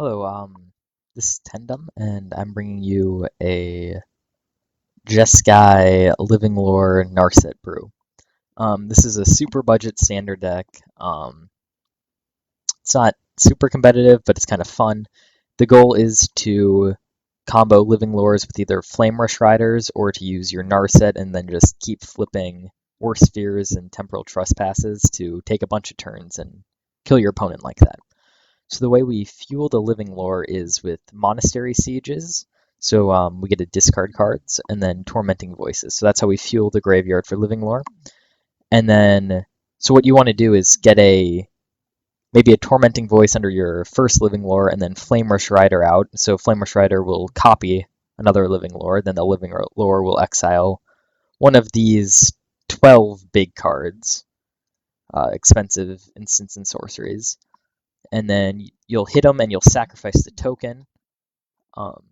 Hello, this is Tendum, and I'm bringing you a Jeskai Living Lore Narset brew. This is a super budget standard deck. It's not super competitive, but it's kind of fun. The goal is to combo Living Lores with either Flame Rush Riders or to use your Narset and then just keep flipping War Spheres and Temporal Trespasses to take a bunch of turns and kill your opponent like that. So the way we fuel the living lore is with monastery sieges. So we get to discard cards and then tormenting voices. So that's how we fuel the graveyard for living lore. And then, so what you want to do is get maybe a tormenting voice under your first living lore, and then flame rush rider out. So flame rush rider will copy another living lore. Then the living lore will exile one of these 12 big cards, expensive instants and sorceries, and then you'll hit them and you'll sacrifice the token, um,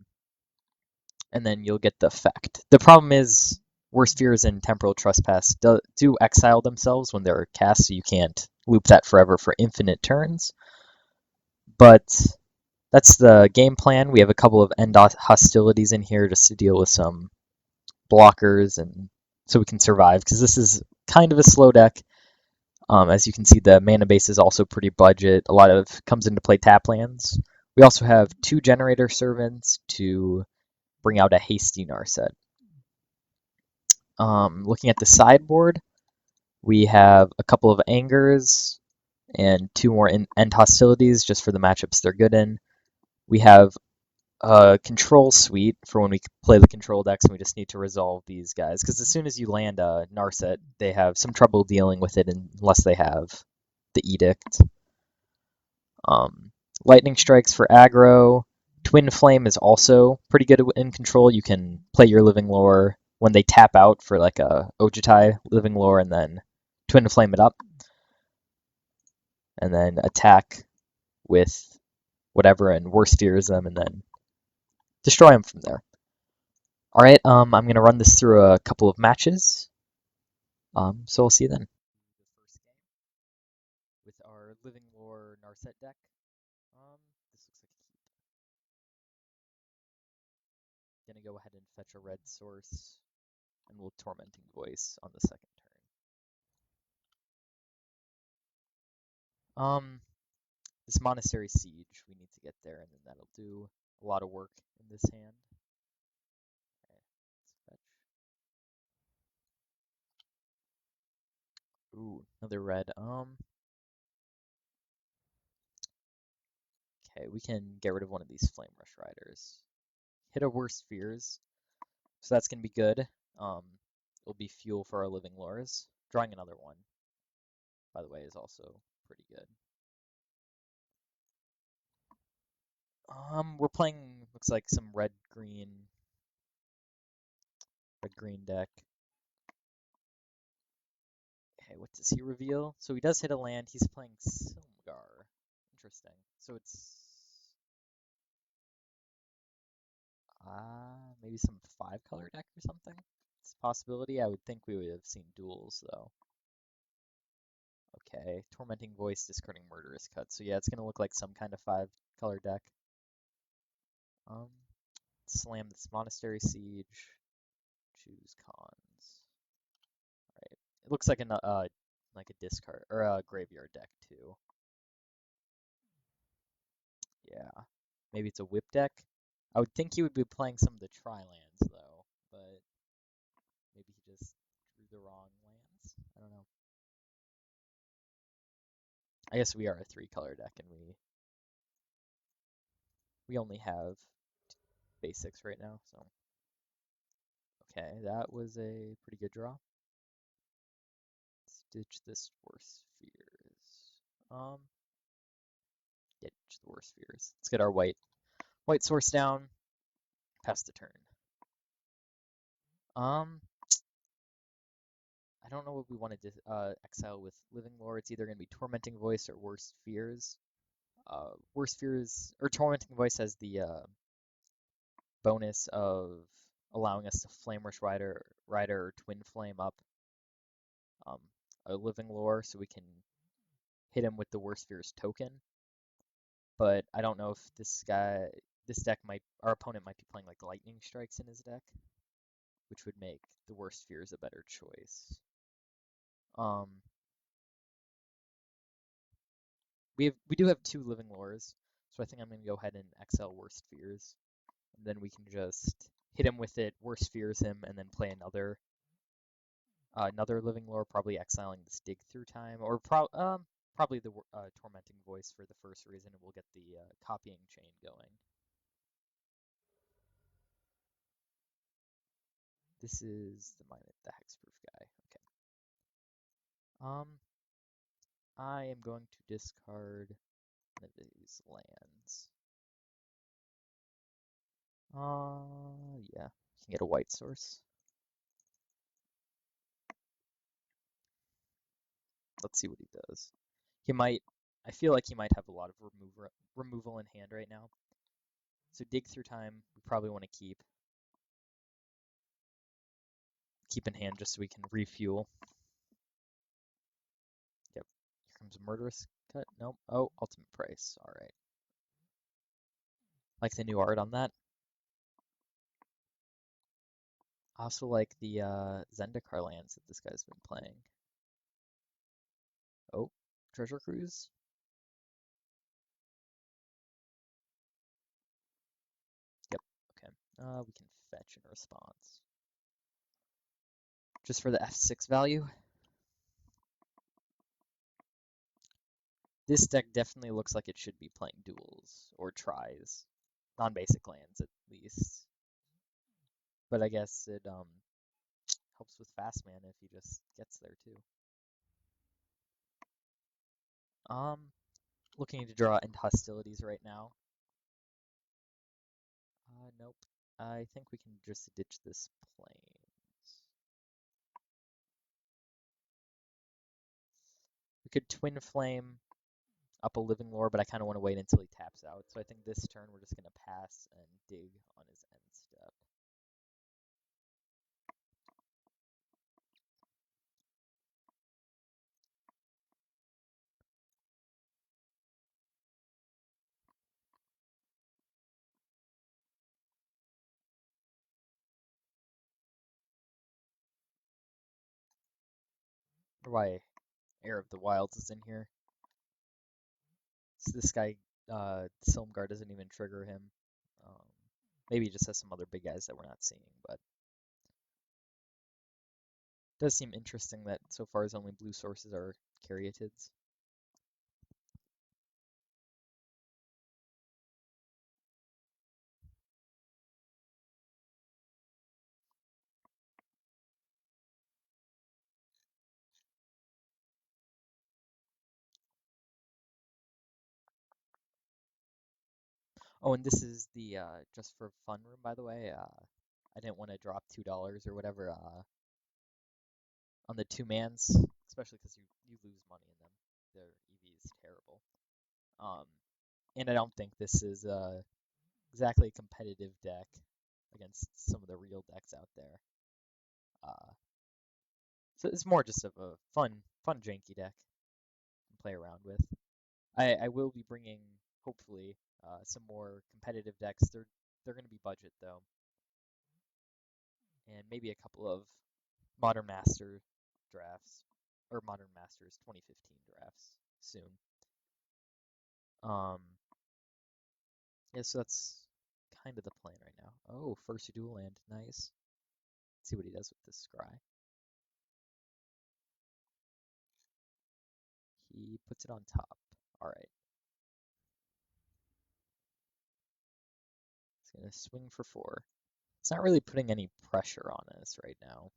and then you'll get the effect. The problem is Worst Fears and Temporal Trespass do exile themselves when they're cast, so you can't loop that forever for infinite turns. But that's the game plan. We have a couple of end hostilities in here just to deal with some blockers and so we can survive, because this is kind of a slow deck. As you can see, the mana base is also pretty budget. A lot of comes into play tap lands. We also have 2 generator servants to bring out a hasty Narset. Looking at the sideboard, we have a couple of angers and 2 more end hostilities just for the matchups they're good in. We have a control suite for when we play the control decks and we just need to resolve these guys, because as soon as you land a Narset, they have some trouble dealing with it unless they have the Edict. Lightning Strikes for aggro. Twin Flame is also pretty good in control. You can play your Living Lore when they tap out for like a Ojutai Living Lore and then Twin Flame it up. And then attack with whatever and Worst Fears them and then destroy them from there. Alright, I'm going to run this through a couple of matches. So we'll see you then. The first game with our Living Lore Narset deck. This looks like a keep. Gonna go ahead and fetch a red source, and we'll Tormenting Voice on the second turn. This Monastery Siege, we need to get there, and then that'll do a lot of work in this hand. Okay, let's fetch. Ooh, another red. Okay, we can get rid of one of these Flame Rush Riders. Hit a Worst Fears, so that's gonna be good. It'll be fuel for our Living Lores. Drawing another one, by the way, is also pretty good. We're playing, looks like some red-green deck. Okay, what does he reveal? So he does hit a land. He's playing Silmgar. Interesting. So it's maybe some 5-color deck or something. It's a possibility. I would think we would have seen duels though. Okay, Tormenting Voice, discarding Murderous Cut. So yeah, it's gonna look like some kind of 5-color deck. Slam this Monastery Siege. Choose cons. Alright. It looks like like a discard or a graveyard deck too. Yeah. Maybe it's a whip deck. I would think he would be playing some of the tri-lands though, but maybe he just drew the wrong lands. I don't know. I guess we are a 3-color deck and we only have basics right now, so okay, that was a pretty good draw. Ditch this Worst Fears. Ditch the Worst Fears. Let's get our white source down. Pass the turn. I don't know what we want to exile with Living Lore. It's either going to be Tormenting Voice or Worst Fears. Worst Fears or Tormenting Voice has the bonus of allowing us to Flame Rush Rider or Twin Flame up um, a Living Lore, so we can hit him with the Worst Fears token. but I don't know if this deck our opponent might be playing like lightning strikes in his deck, which would make the worst fears a better choice. Um, we do have 2 living lures, so I think I'm gonna go ahead and XL worst fears, and then we can just hit him with it, worst fears him, and then play another living lore, probably exiling this dig through time, or probably the tormenting voice for the first reason, and we'll get the copying chain going. This is the hexproof guy. Okay. I am going to discard one of these lands. Yeah, you can get a white source. Let's see what he does. I feel like he might have a lot of removal in hand right now. So dig through time, we probably want to keep in hand just so we can refuel. Yep. Here comes a murderous cut. Nope. Oh, ultimate price. All right. Like the new art on that. I also like the Zendikar lands that this guy's been playing. Oh, Treasure Cruise. Yep. Okay. We can fetch in response. Just for the F6 value. This deck definitely looks like it should be playing duels or tries. Non-basic lands at least. But I guess it helps with fast mana if he just gets there too. Looking to draw into hostilities right now. Nope. I think we can just ditch this plains. We could Twin Flame up a Living Lore, but I kind of want to wait until he taps out. So I think this turn we're just going to pass and dig on his end step. Wonder why Heir of the Wilds is in here. So this guy, Silmgar doesn't even trigger him. Maybe he just has some other big guys that we're not seeing, but it does seem interesting that so far his only blue sources are Caryatids. Oh, and this is the just for fun room, by the way. I didn't want to drop $2 or whatever on the 2-mans, especially because you lose money in them. Their EV is terrible. Um, and I don't think this is exactly a competitive deck against some of the real decks out there. Uh, so it's more just of a fun janky deck to play around with. I will be bringing hopefully some more competitive decks. They're going to be budget though, and maybe a couple of Modern Master drafts or Modern Masters 2015 drafts soon. Yeah, so that's kind of the plan right now. Oh, first dual land, nice. Let's see what he does with this scry. He puts it on top. All right. He's gonna swing for 4. It's not really putting any pressure on us right now.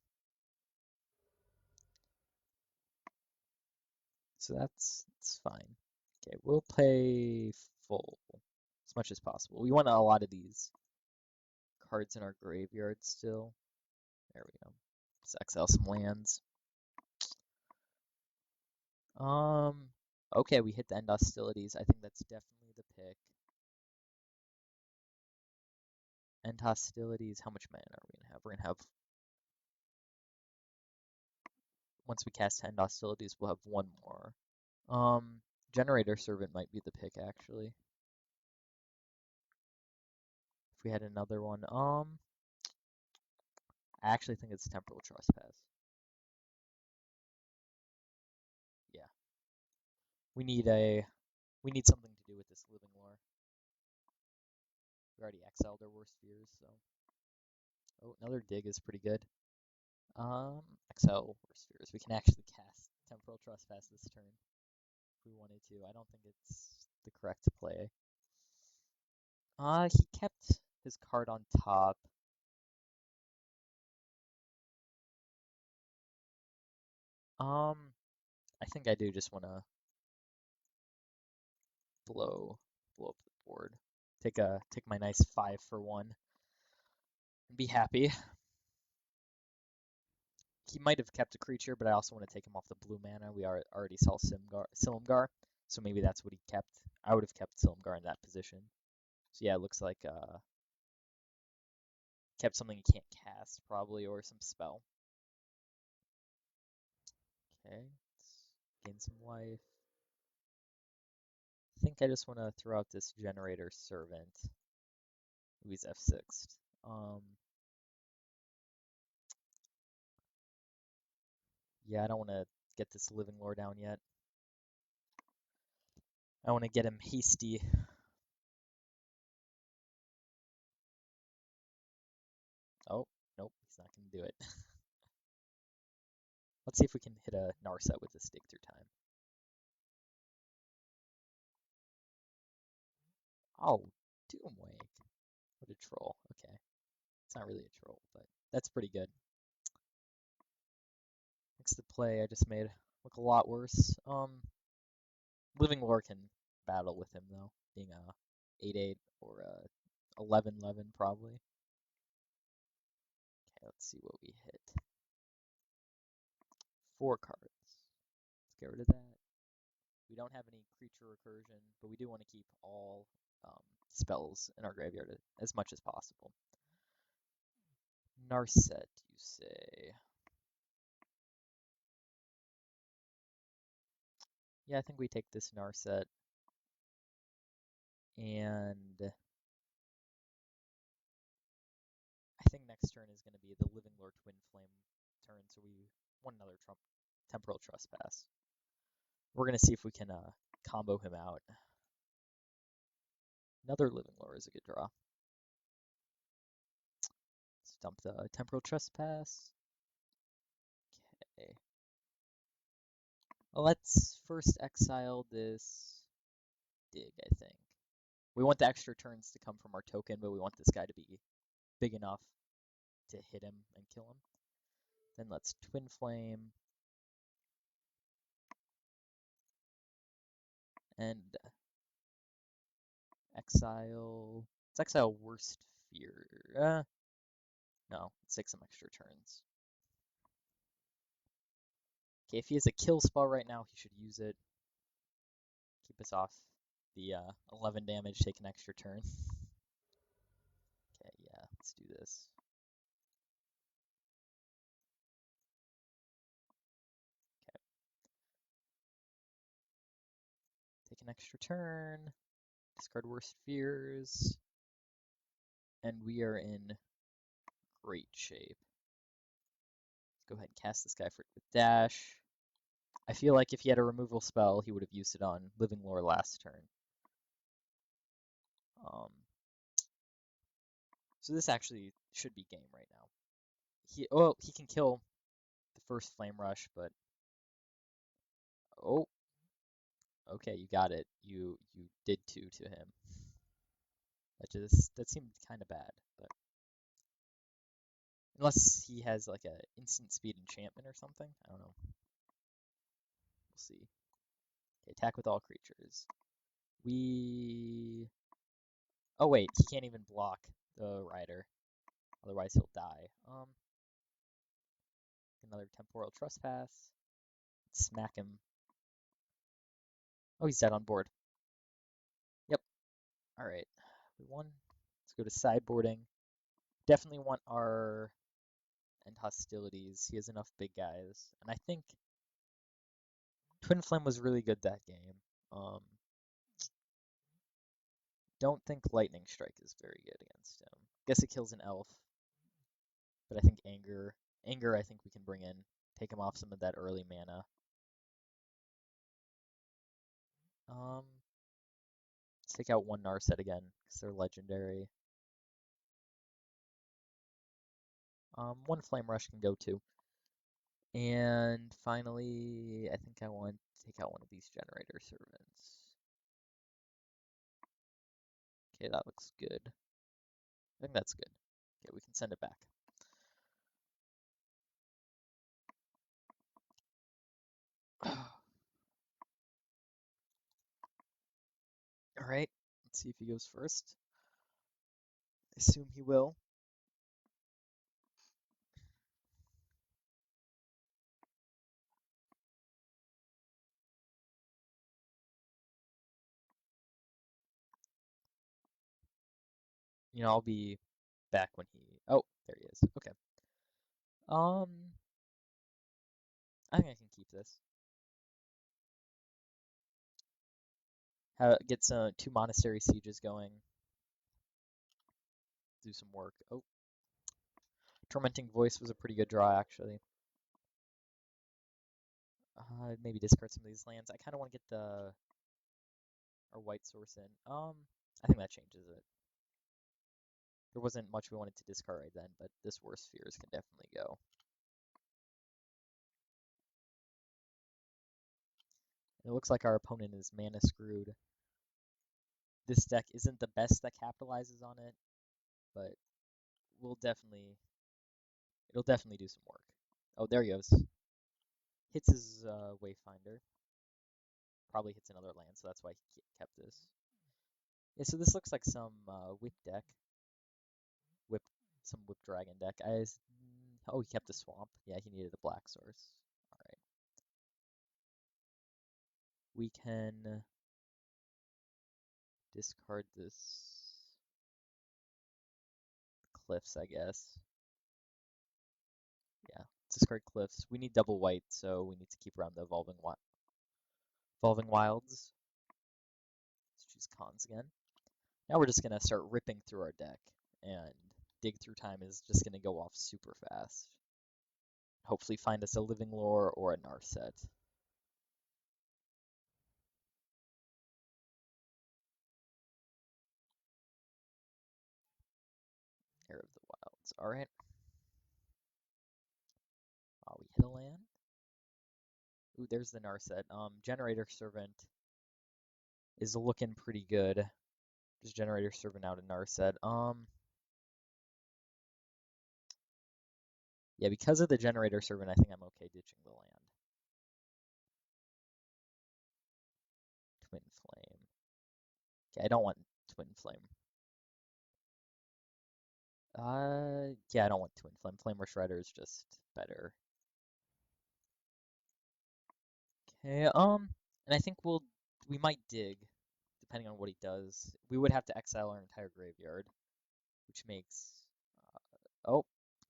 So that's fine. Okay, we'll play full as much as possible. We want a lot of these cards in our graveyard still. There we go. Let's exile some lands. Okay, we hit the end hostilities. I think that's definitely the pick. End hostilities. How much mana are we gonna have? We're gonna have once we cast end hostilities, we'll have 1 more. Generator Servant might be the pick actually. If we had another one, I actually think it's Temporal Trespass. Yeah, we need something to do with this living lore. We already exiled our worst fears, so. Oh, another dig is pretty good. Exile worst fears. We can actually cast Temporal Trespass this turn if we wanted to. I don't think it's the correct play. He kept his card on top. I think I do just want to blow up the board. Take my nice 5 for 1 and be happy. He might have kept a creature, but I also want to take him off the blue mana. We already saw Silumgar, so maybe that's what he kept. I would have kept Silumgar in that position. So yeah, it looks like kept something he can't cast probably, or some spell. Okay, let's gain some life. I think I just want to throw out this Generator Servant. Ooh, he's F6'd. Yeah, I don't want to get this Living Lore down yet. I want to get him hasty. Oh, nope, he's not going to do it. Let's see if we can hit a Narset with this Dig Through Time. Oh, Doomwake. What a troll. Okay. It's not really a troll, but that's pretty good. Next to play I just made look a lot worse. Living Lore can battle with him though, being a 8/8 or a 11/11 probably. Okay, let's see what we hit. 4 cards. Let's get rid of that. We don't have any creature recursion, but we do want to keep all spells in our graveyard as much as possible. Narset, you say? Yeah, I think we take this Narset. And I think next turn is going to be the Living Lore Twin Flame turn, so we want another Temporal Trespass. We're going to see if we can combo him out. Another Living Lore is a good draw. Let's dump the Temporal Trespass. Okay. Well, let's first exile this Dig, I think. We want the extra turns to come from our token, but we want this guy to be big enough to hit him and kill him. Then let's Twin Flame. And exile. Let's exile Worst Fear. No, let's take some extra turns. Okay, if he has a kill spell right now, he should use it. Keep us off the 11 damage, take an extra turn. Okay, yeah, let's do this. Okay. Take an extra turn. Discard Worst Fears. And we are in great shape. Let's go ahead and cast this guy with dash. I feel like if he had a removal spell, he would have used it on Living Lore last turn. So this actually should be game right now. He can kill the first Flame Rush, but oh, okay, you got it. You did 2 to him. That seemed kind of bad, but unless he has like a instant speed enchantment or something, I don't know. We'll see. Okay, attack with all creatures. Oh wait, he can't even block the rider, otherwise he'll die. Another Temporal Trespass. Smack him. Oh, he's dead on board. Yep. All right, we won. Let's go to sideboarding. Definitely want our end hostilities. He has enough big guys, and I think Twin Flame was really good that game. don't think Lightning Strike is very good against him. Guess it kills an elf, but I think Anger I think we can bring in. Take him off some of that early mana. Let's take out one Narset again, because they're legendary. One Flame Rush can go too. And finally, I think I want to take out one of these Generator Servants. Okay, that looks good. I think that's good. Okay, we can send it back. Alright, let's see if he goes first. I assume he will. You know, I'll be back when he... Oh, there he is. Okay. I think I can keep this. Get some 2 Monastery Sieges going. Do some work. Oh, Tormenting Voice was a pretty good draw, actually. Maybe discard some of these lands. I kind of want to get our white source in. I think that changes it. There wasn't much we wanted to discard right then, but this Worst Spheres can definitely go. It looks like our opponent is mana screwed. This deck isn't the best that capitalizes on it, but it'll definitely do some work. Oh, there he goes. Hits his Wayfinder. Probably hits another land, so that's why he kept this. Yeah, so this looks like some whip deck. Some whip dragon deck. Oh, he kept the swamp. Yeah, he needed a black source. All right. We can discard this cliffs, I guess. Yeah, discard cliffs. We need double white, so we need to keep around the evolving wilds. Let's choose cons again. Now we're just gonna start ripping through our deck, and dig through time is just gonna go off super fast. Hopefully find us a living lore or a Narset. Heir of the Wilds. All right. We hit a land. Ooh, there's the Narset. Generator Servant is looking pretty good. Just Generator Servant out a Narset. Yeah, because of the Generator Servant, I think I'm okay ditching the land. Twin Flame. Okay, I don't want Twin Flame. Yeah, I don't want Twin Flame. Flame Rush Rider is just better. Okay, and I think we might dig, depending on what he does. We would have to exile our entire graveyard, which makes, oh,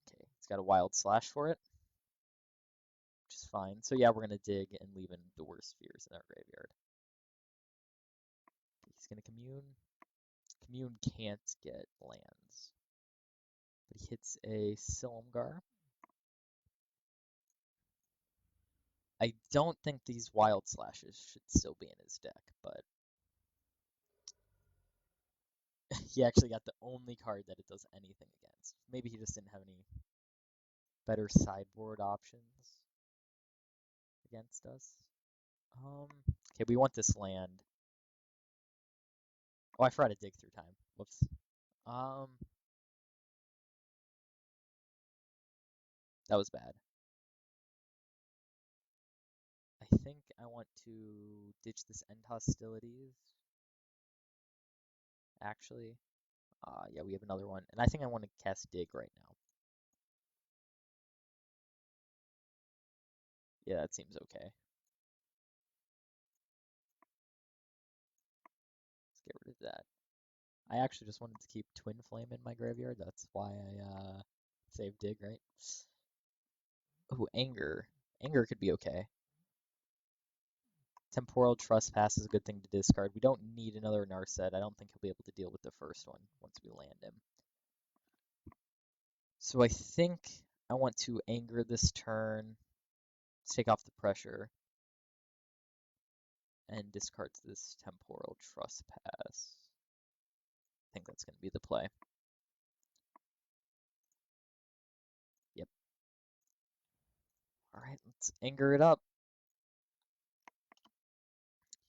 okay, it's got a Wild Slash for it, which is fine. So yeah, we're gonna dig and leave in the Worst Spheres in our graveyard. He's gonna commune. Commune can't get lands, but he hits a Silumgar. I don't think these Wild Slashes should still be in his deck, but he actually got the only card that it does anything against. Maybe he just didn't have any better sideboard options against us. Okay, we want this land. Oh, I forgot to dig through time. Whoops. That was bad. I think I want to ditch this End Hostilities. Actually, yeah, we have another one, and I think I want to cast Dig right now. Yeah, that seems okay. Let's get rid of that. I actually just wanted to keep Twin Flame in my graveyard. That's why I saved Dig, right? Oh, Anger. Anger could be okay. Temporal Trespass is a good thing to discard. We don't need another Narset. I don't think he'll be able to deal with the first one once we land him. So I think I want to anger this turn, take off the pressure, and discard this Temporal Trespass. I think that's going to be the play. Yep. All right, let's anger it up.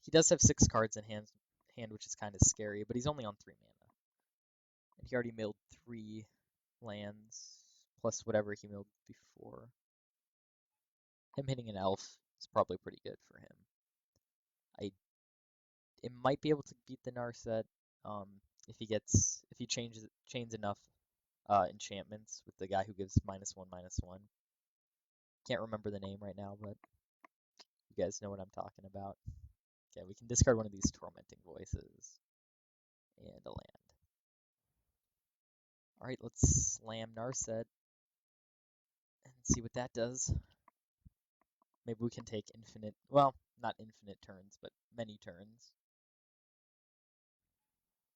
He does have 6 cards in hand, which is kind of scary, but he's only on 3 mana. And he already milled 3 lands, plus whatever he milled before. Him hitting an elf is probably pretty good for him. It might be able to beat the Narset if he chains enough enchantments with the guy who gives -1/-1. Can't remember the name right now, but you guys know what I'm talking about. Okay, we can discard one of these Tormenting Voices and a land. All right, let's slam Narset and see what that does. Maybe we can take infinite, well, not infinite turns, but many turns.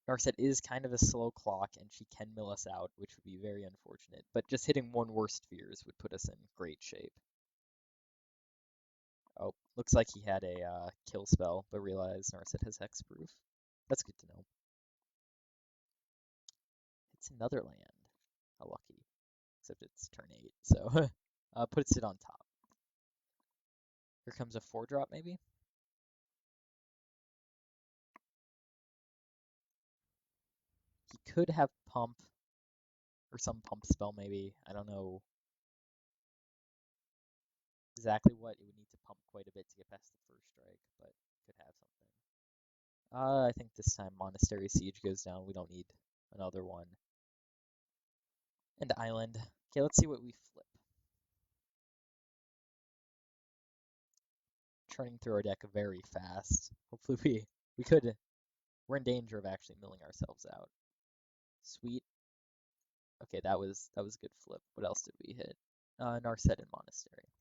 Narset is kind of a slow clock, and she can mill us out, which would be very unfortunate. But just hitting 1 Worst Fears would put us in great shape. Oh, looks like he had a kill spell, but realized Narset has hexproof. That's good to know. It's another land. How lucky. Except it's turn 8, so puts it on top. Here comes a 4-drop, maybe? He could have pump, or some pump spell, maybe. I don't know exactly what. It would need to pump quite a bit to get past the first strike, but could have something. I think this time Monastery Siege goes down. We don't need another one. And Island. Okay, let's see what we flip. Churning through our deck very fast. Hopefully we're in danger of actually milling ourselves out. Sweet. Okay, that was a good flip. What else did we hit? Narset and Monastery.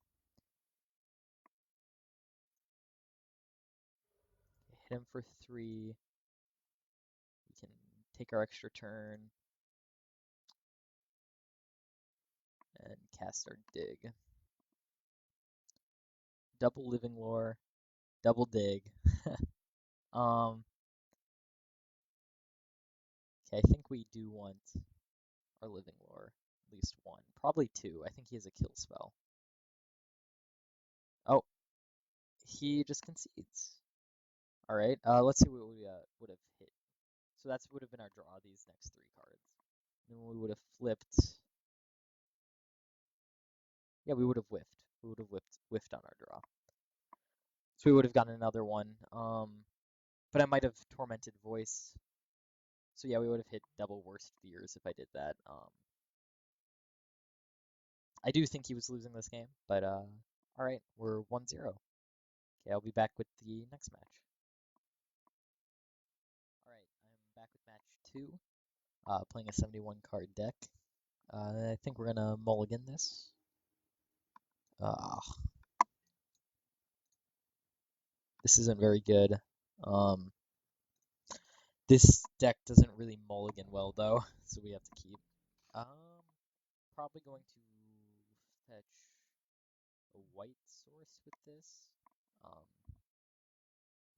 Hit him for 3. We can take our extra turn and cast our dig. Double Living Lore, double dig. Okay, I think we do want our Living Lore. At least 1. Probably 2. I think he has a kill spell. Oh, he just concedes. Alright, let's see what we would have hit. So that would have been our draw, these next 3 cards. And then we would have flipped. Yeah, we would have whiffed. We would have whiffed on our draw. So we would have gotten another one. But I might have Tormented Voice. So yeah, we would have hit double Worst Fears if I did that. I do think he was losing this game, but alright, we're 1-0. Okay, I'll be back with the next match. Alright, I'm back with match 2. Playing a 71 card deck. I think we're gonna mulligan this. This isn't very good. This deck doesn't really mulligan well though, so we have to keep. Probably going to fetch a white source with this.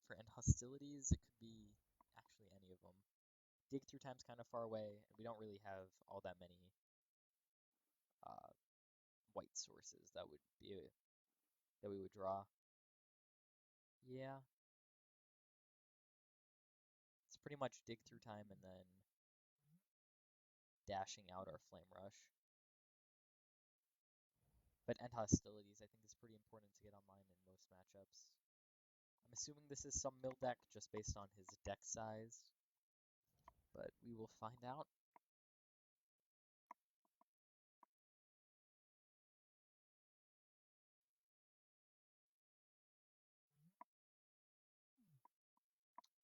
For end hostilities, it could be actually any of them. Dig through time's kind of far away, and we don't really have all that many white sources that we would draw. Yeah, it's pretty much dig through time and then dashing out our flame rush. But end hostilities, I think, is pretty important to get online in most matchups. I'm assuming this is some mill deck just based on his deck size, but we will find out.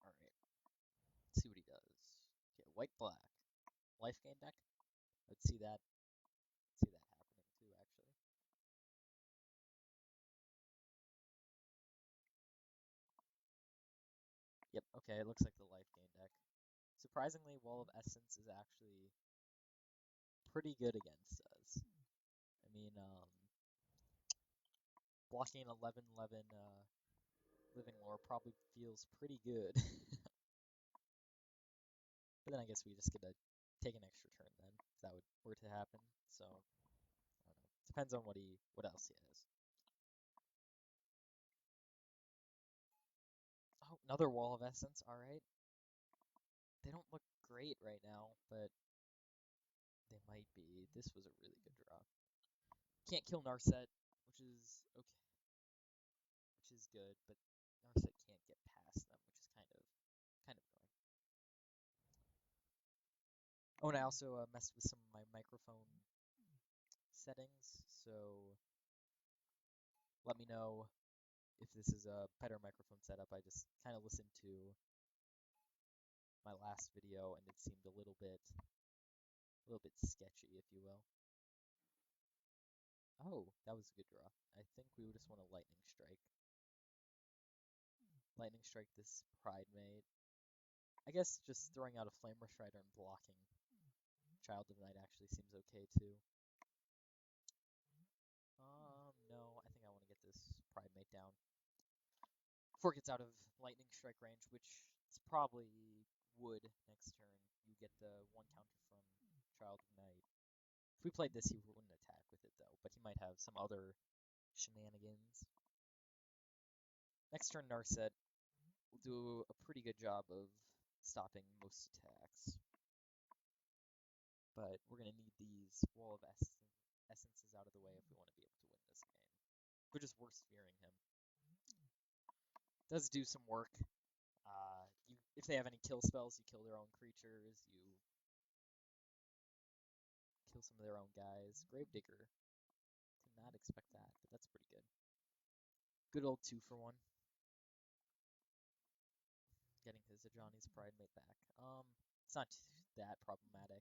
All right, let's see what he does. Okay, white-black. Life gain deck? Let's see that. See that happening too, actually. Okay, it looks like the life gain deck. Surprisingly, Wall of Essence is actually pretty good against us. I mean, blocking an 11/11 Living Lore probably feels pretty good. But then I guess we just get to take an extra turn then, if that were to happen. So, I don't know. Depends on what else he has. Oh, another Wall of Essence, alright. They don't look great right now, but they might be. This was a really good draw. Can't kill Narset, which is okay, which is good, but Narset can't get past them, which is kind of annoying. Oh, and I also messed with some of my microphone settings, so let me know if this is a better microphone setup. I just kind of listened to my last video and it seemed a little bit sketchy, if you will. Oh, that was a good draw. I think we would just want a Lightning Strike. Lightning Strike this Pride Mate. I guess just throwing out a Flame Rush Rider and blocking Child of Night actually seems okay too. No, I think I want to get this Pride Mate down before it gets out of Lightning Strike range, which it's probably would next turn. You get the one counter from Child of Night. If we played this, he wouldn't attack with it though, but he might have some other shenanigans. Next turn, Narset will do a pretty good job of stopping most attacks. But we're going to need these Wall of Essences out of the way if we want to be able to win this game. We're just worse fearing him. Does do some work. If they have any kill spells, you kill their own creatures, you kill some of their own guys. Gravedigger. Did not expect that, but that's pretty good. Good old 2-for-1. Getting his Ajani's Pride Mate back. It's not that problematic.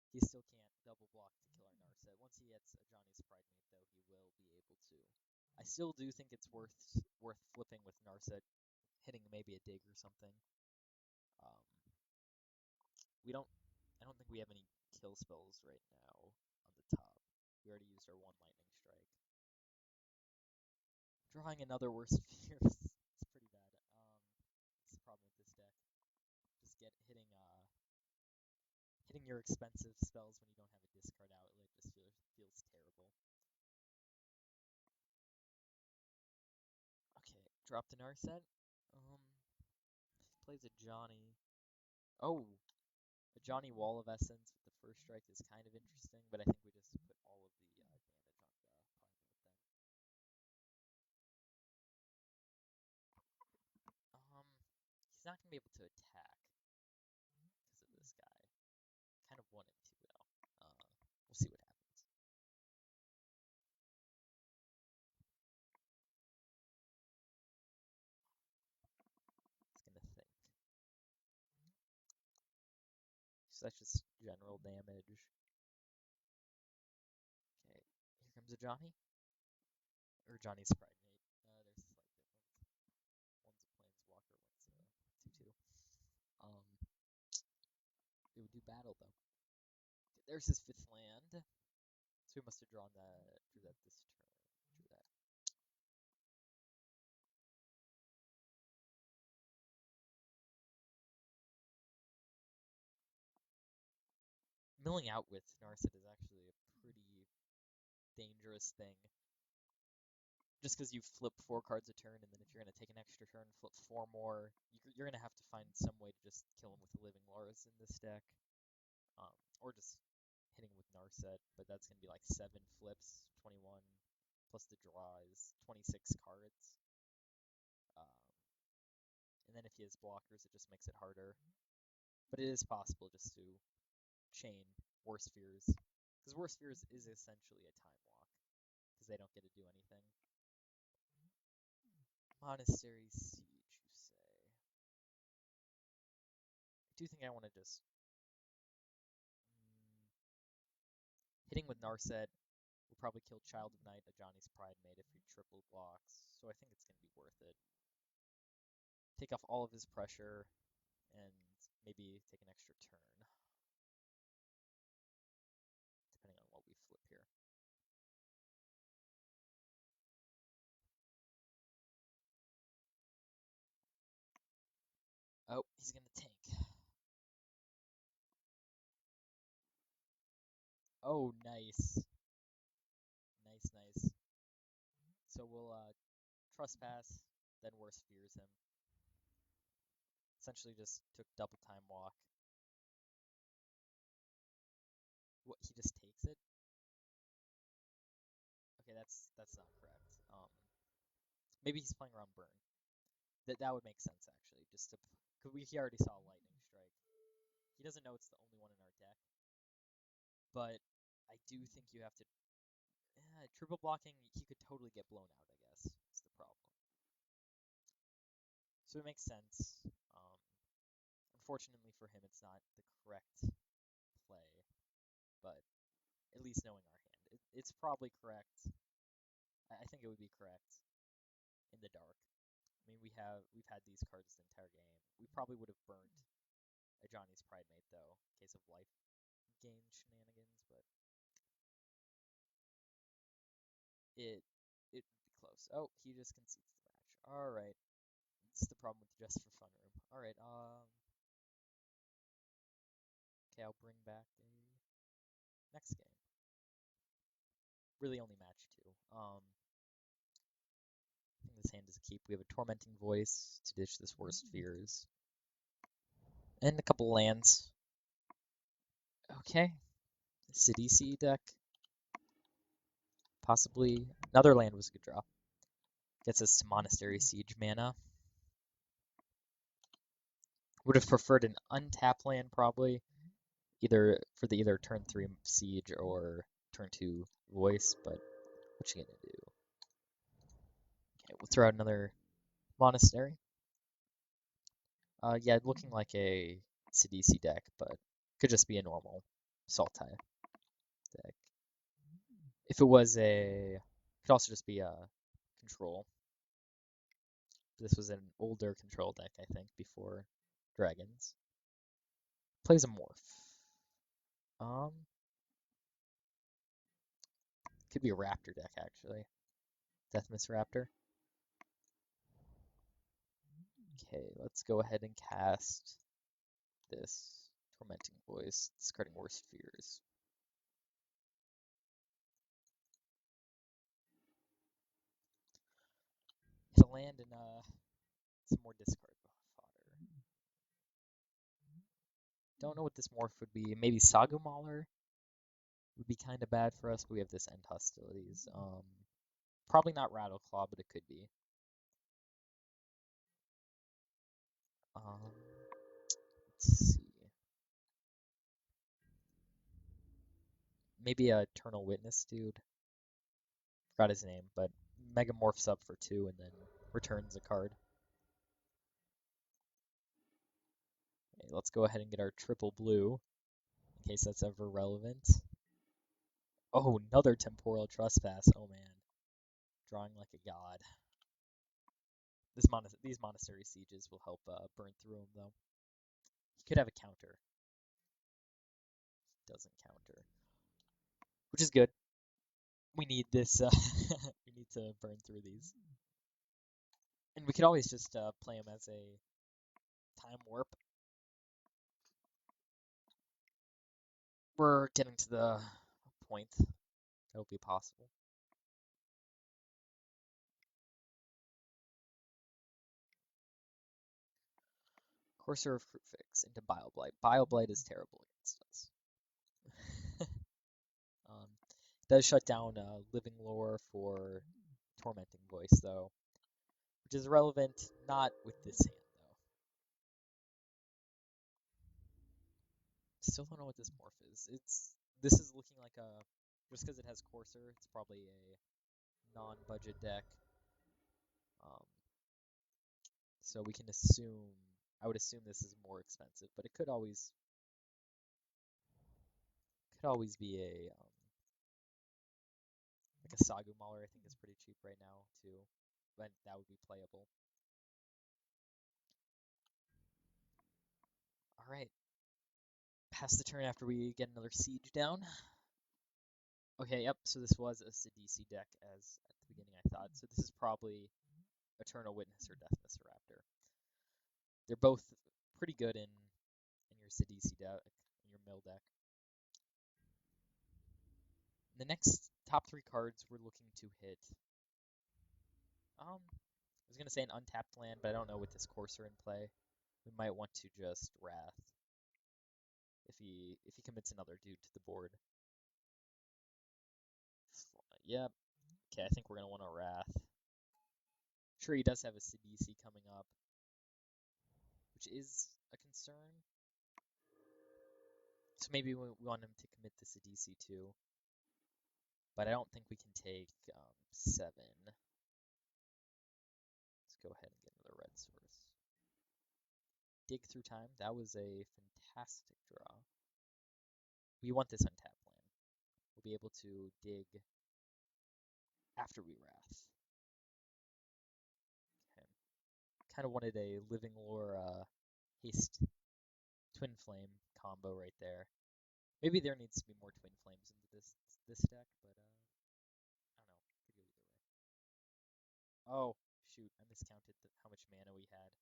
He still can't double block to kill our Narset. Once he gets Ajani's Pride Mate, though, he will be able to. I still do think it's worth flipping with Narset, hitting maybe a dig or something. I don't think we have any kill spells right now on the top. We already used our one Lightning Strike. Drawing another Worst Fears is pretty bad. That's the problem with this deck. Just hitting your expensive spells when you don't have a discard outlet just feels terrible. Okay, drop the Narset. Plays a Johnny. Oh, a Johnny Wall of Essence with the first strike is kind of interesting, but I think we just put all of the damage on the Primate then. He's not gonna be able to attack because of this guy. Kind of want him to though. We'll see what happens. It's gonna think. So that's just general damage. Okay, here comes a Johnny. Or Johnny's Pride Mate. There's a slight difference. One's a Planeswalker, one's a 2/2. It would do battle though. Okay, there's his 5th land. So we must have drew that this turn. Drew that. Milling out with Narset is actually a pretty dangerous thing. Just because you flip 4 cards a turn, and then if you're going to take an extra turn, flip 4 more, you're going to have to find some way to just kill him with the Living Loras in this deck. Or just hitting with Narset, but that's going to be like 7 flips, 21, plus the draw is 26 cards. And then if he has blockers, it just makes it harder. But it is possible just to chain Worst Fears, because Worst Fears is essentially a time walk, because they don't get to do anything. Monastery Siege, you say? I do think I want to just... hitting with Narset will probably kill Child of Night, a Johnny's Pride Mate if he triple blocks, so I think it's going to be worth it take off all of his pressure and maybe take an extra turn, depending on what we flip here. Oh, he's gonna tank. Oh, nice. Nice, nice. So we'll trespass, then worse fears him. Essentially just took double time walk. What, he just takes it? Okay, that's not correct. Maybe he's playing around burn. That would make sense actually. Just to, cause he already saw lightning strike. He doesn't know it's the only one in our deck, but I do think you have to. Triple blocking, he could totally get blown out. I guess is the problem. So it makes sense. Unfortunately for him, it's not the correct play, but at least knowing our hand, it's probably correct. I think it would be correct in the dark. I mean, we've had these cards the entire game. We probably would have burnt a Johnny's Pridemate though, in case of life gain shenanigans, but it it would be close. Oh, he just concedes the match. All right, this is the problem with the Just for Fun room. All right, okay, I'll bring back a next game. Really only match two. I think this hand is a keep. We have a Tormenting Voice to ditch this Worst Fears. And a couple lands. Okay. Sidisi deck. Possibly. Another land was a good draw. Gets us to Monastery Siege mana. Would have preferred an untap land probably. Either turn 3 Siege or turn 2 Voice, but what you gonna do? Okay, we'll throw out another Monastery. Yeah, looking like a Sidisi deck, but could just be a normal Sultai deck. If it was could also just be a control. This was an older control deck, I think, before dragons. Plays a morph. Could be a raptor deck actually. Deathmiss Raptor. Okay, let's go ahead and cast this Tormenting Voice, discarding Worst Fears. Hit a land and some more discard fodder. Don't know what this morph would be. Maybe Saga Mauler would be kind of bad for us, but we have this End Hostilities. Probably not Rattleclaw, but it could be. Let's see. Maybe a Eternal Witness dude. Forgot his name, but Megamorphs up for 2 and then returns a card. Okay, let's go ahead and get our triple blue, in case that's ever relevant. Oh, another Temporal Trespass. Oh man. Drawing like a god. These Monastery Sieges will help burn through them, though. He could have a counter. He doesn't counter. Which is good. We need this. We need to burn through these. And we could always just play him as a Time Warp. We're getting to the point that'll be possible. Courser of Fruitfix into Bile-Blight. Bile-Blight is terrible against us. Does shut down Living Lore for Tormenting Voice, though, which is relevant not with this hand, though. Still don't know what this morph is. This is looking like a, just because it has Courser, it's probably a non-budget deck. So we can assume, I would assume this is more expensive, but it could always be a like a Sagu Mauler. I think is pretty cheap right now too, but that would be playable. Alright. Pass the turn after we get another siege down. Okay, yep, so this was a Sidisi deck as at the beginning I thought. So this is probably Eternal Witness or Death Raptor. They're both pretty good in your Sidisi deck, in your mill deck. The next top 3 cards we're looking to hit. I was gonna say an untapped land, but I don't know with this Courser in play. We might want to just Wrath if he commits another dude to the board. Yep. Okay, I think we're gonna want a Wrath. Sure, he does have a Sidisi coming up, which is a concern. So maybe we want him to commit the Sidisi too. But I don't think we can take 7. Let's go ahead and get another red source. Dig through time. That was a fantastic draw. We want this untapped land. We'll be able to dig after we Wrath. Okay. Kind of wanted a Living Lore haste Twin Flame combo right there. Maybe there needs to be more Twin Flames into this deck, but I don't know. Could go either way. Oh, shoot. I miscounted how much mana we had.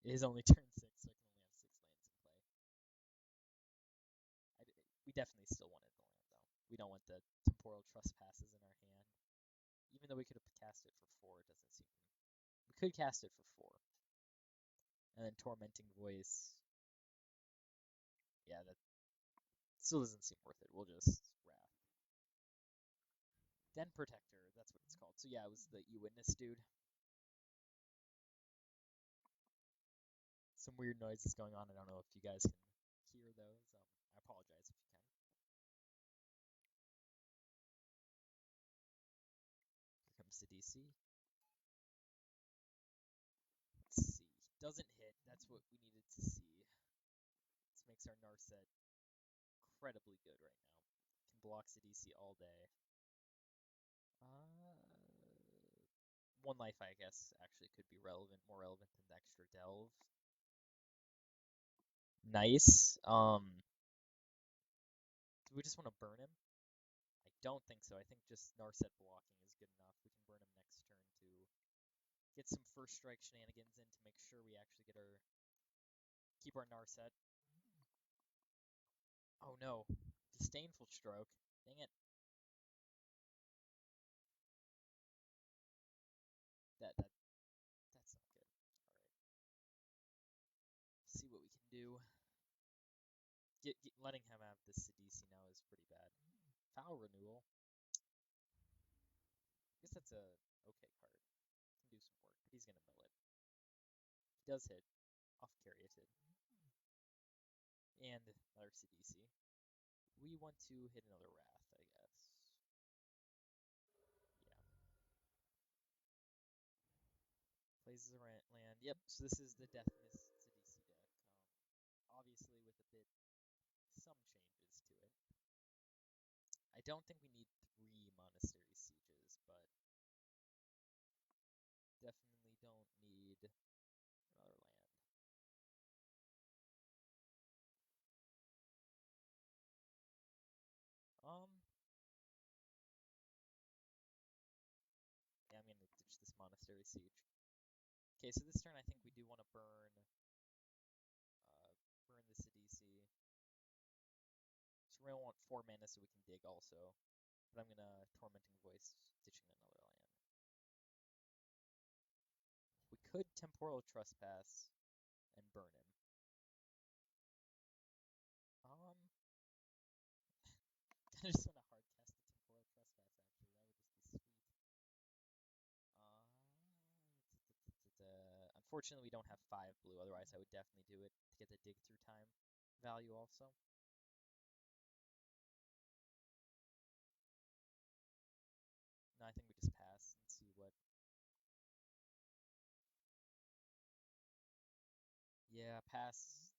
It is only turn 6, so I can only have 6 lands in play. We definitely still wanted the land, though. We don't want the Temporal Trespasses in our hand. Even though we could have cast it for 4, it doesn't seem... We could cast it for 4. And then Tormenting Voice... Yeah, that still doesn't seem worth it. We'll just Wrath. Den Protector, that's what it's called. So yeah, it was the E-Witness dude. Some weird noises going on. I don't know if you guys can hear those. I apologize if you can. Here comes the DC. Let's see. Doesn't hit. That's what we needed to see. This makes our Narset incredibly good right now. Can block the DC all day. 1 life, I guess, actually could be relevant, more relevant than the extra delve. Nice. Do we just want to burn him? I don't think so. I think just Narset blocking is good enough. We can burn him next turn to get some first strike shenanigans in to make sure we actually keep our Narset. Oh no, Disdainful Stroke. Dang it. That's not good. All right. See what we can do. Letting him have this Sidisi now is pretty bad. Foul Renewal. I guess that's a okay card. Can do some work, but he's gonna mill it. He does hit off Caryatid. And another Sidisi. We want to hit another Wrath, I guess. Yeah. Plays a land. Yep, so this is the Death Mist Sidisi deck. Obviously with some changes to it. I don't think we need 3 Monastery Sieges, but definitely don't need another land. Yeah, I'm gonna ditch this Monastery Siege. Okay, so this turn I think we do want to burn the Sidisi. So we're gonna want 4 mana so we can dig also. But I'm gonna Tormenting Voice, ditching another land. We could Temporal Trespass and burn him. I just want to hard cast the Temporal Trespass actually. That would just be sweet. Unfortunately, we don't have 5 blue. Otherwise, I would definitely do it to get the dig through time value also. No, I think we just pass and see what. Yeah, pass.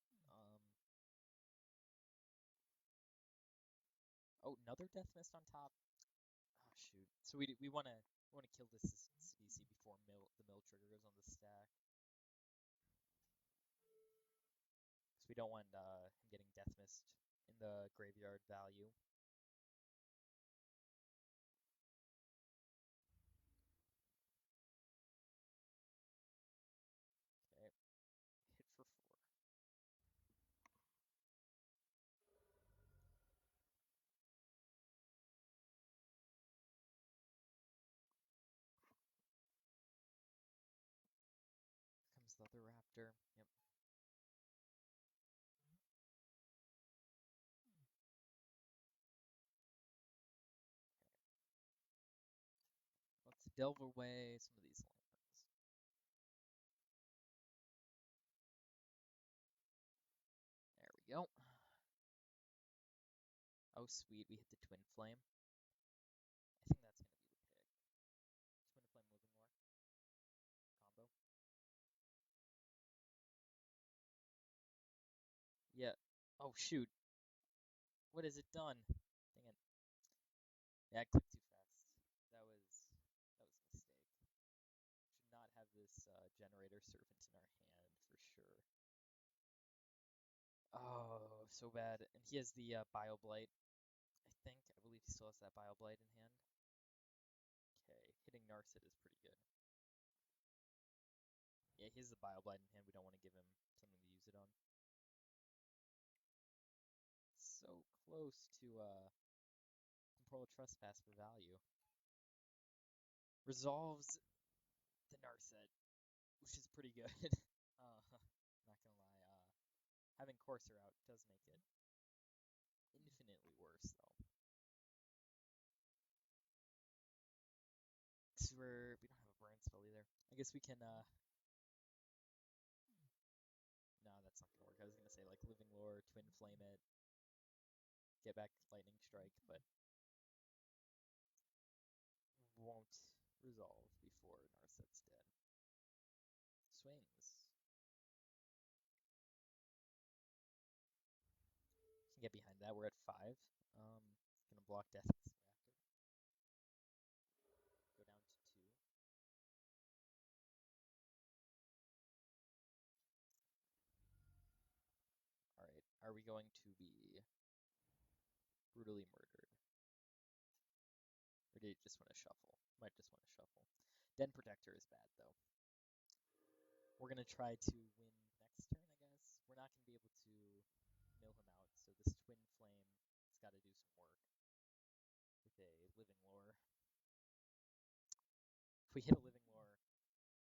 Oh, another Death Mist on top. Oh shoot. So we wanna kill this CDC before the mill trigger goes on the stack. we don't want him getting Death Mist in the graveyard value. Okay, hit for 4. Comes the other raptor. Yep. Let's delve away some of these lands. There we go. Oh, sweet, we hit the Twin Flame. I think that's going to be the pick. Twin Flame Living Lore combo. Yeah. Oh, shoot. What has it done? Dang it. Yeah, I clicked too fast. That was a mistake. Should not have this generator servant in our hand for sure. Oh, so bad. And he has the Bio Blight, I believe he still has that Bio Blight in hand. Okay, hitting Narset is pretty good. Yeah, he has the Bio Blight in hand. We don't want to give him something to use it on. So close to Temporal Trespass for value. Resolves the Narset, which is pretty good. Not gonna lie, having Courser out does make it infinitely worse, though. Because we don't have a burn spell either. I guess we can, no, that's not gonna work. I was gonna say, like, Living Lore, Twin Flame it, get back Lightning Strike, but won't resolve before Narset's dead. Swings. Can get behind that. We're at 5. Gonna block Death Raptor. Go down to 2. Alright, are we going to be brutally murdered? Or do you just want to shuffle? Might just want to shuffle. Den Protector is bad, though. We're going to try to win next turn, I guess. We're not going to be able to mill him out, so this Twin Flame has got to do some work with a Living Lore. If we hit a Living Lore, we're in great shape.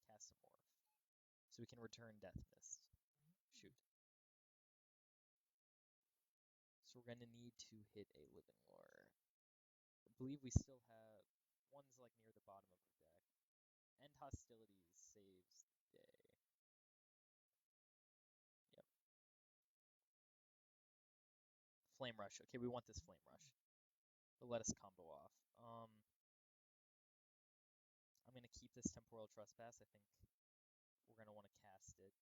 Cast some Morph. So we can return Death Mist. Shoot. So we're going to need to hit a Living Lore. I believe we still have... One's like near the bottom of the deck. End Hostilities saves the day. Yep. Flame Rush. Okay, we want this Flame Rush. It'll let us combo off. I'm going to keep this Temporal Trespass. I think we're going to want to cast it.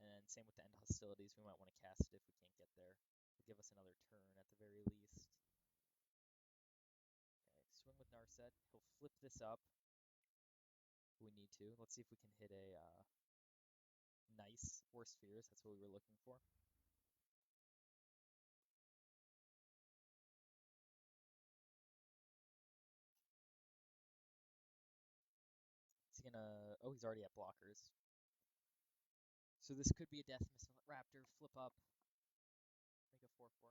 And same with the End Hostilities. We might want to cast it if we can't get there. It'll give us another turn at the very least. Okay, swing with Narset. He'll flip this up. We need to. Let's see if we can hit a nice Force Spheres. That's what we were looking for. Is he gonna... Oh, he's already at blockers. So this could be a Death Mist Raptor. Flip up. Make a 4/4.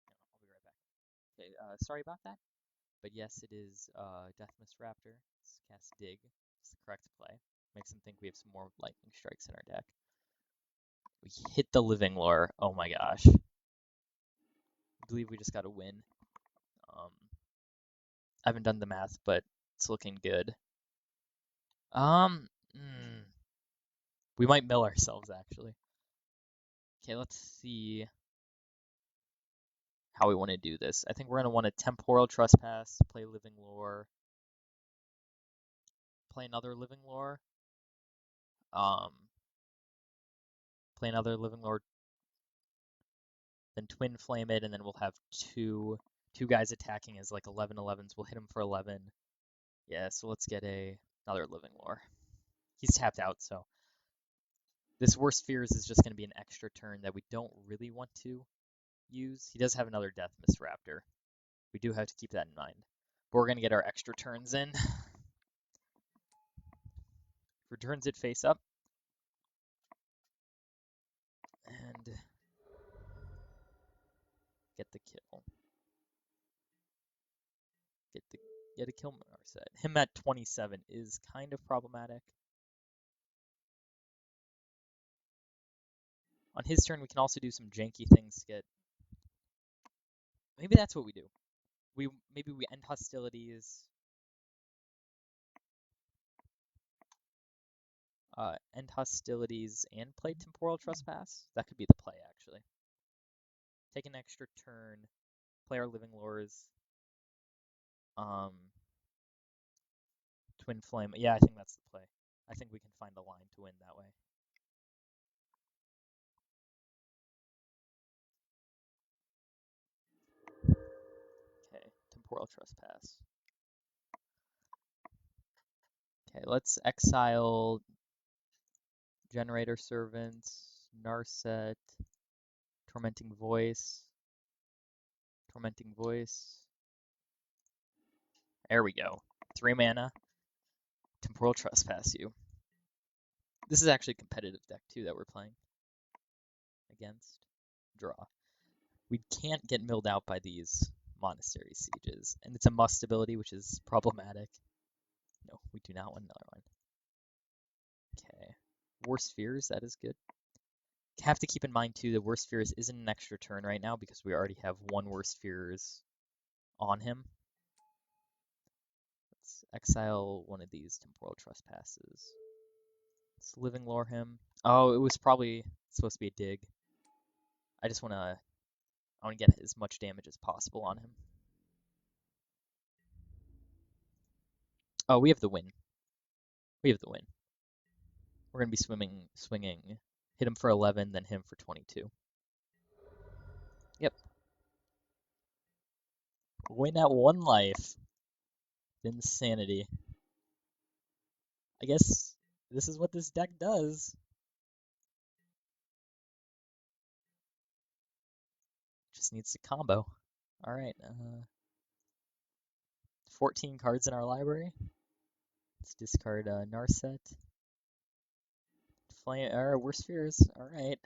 I'll be right back. Okay, sorry about that. But yes, it is Death Mist Raptor. It's cast Dig. It's the correct play. Makes him think we have some more Lightning Strikes in our deck. We hit the Living Lore. Oh my gosh. I believe we just got a win. I haven't done the math, but it's looking good. We might mill ourselves, actually. Okay, let's see how we want to do this. I think we're going to want to Temporal Trespass, play Living Lore, play another Living Lore, play another Living Lore, then Twin Flame it, and then we'll have two guys attacking as like 11/11s. We'll hit him for 11. Yeah, so let's get a Another Living Lore. He's tapped out, so this Worst Fears is just going to be an extra turn that we don't really want to use. He does have another Death Mist Raptor. We do have to keep that in mind. But we're going to get our extra turns in. Returns it face up. And get the kill. Get a kill Narset. Him at 27 is kind of problematic. On his turn, we can also do some janky things to get... Maybe that's what we do. Maybe we end hostilities. End hostilities and play Temporal Trespass. That could be the play, actually. Take an extra turn. Play our Living Lores. Twin Flame. Yeah, I think that's the play. I think we can find a line to win that way. Okay, Temporal Trespass. Okay, let's exile Generator Servants, Narset, Tormenting Voice. There we go. 3 mana. Temporal Trespass you. This is actually a competitive deck too that we're playing against. Draw. We can't get milled out by these Monastery Sieges, and it's a must ability, which is problematic. No, we do not want another one. Okay. Worst Fears, that is good. Have to keep in mind too that Worst Fears isn't an extra turn right now because we already have 1 Worst Fears on him. Let's exile one of these Temporal Trespasses. Let's Living Lore him. Oh, it was probably supposed to be a dig. I want to get as much damage as possible on him. Oh, we have the win. We're going to be swinging. Hit him for 11, then him for 22. Yep. Win at 1 life. Insanity. I guess this is what this deck does. Just needs to combo. Alright, 14 cards in our library. Let's discard Narset. Flame, Worst Fears. Alright.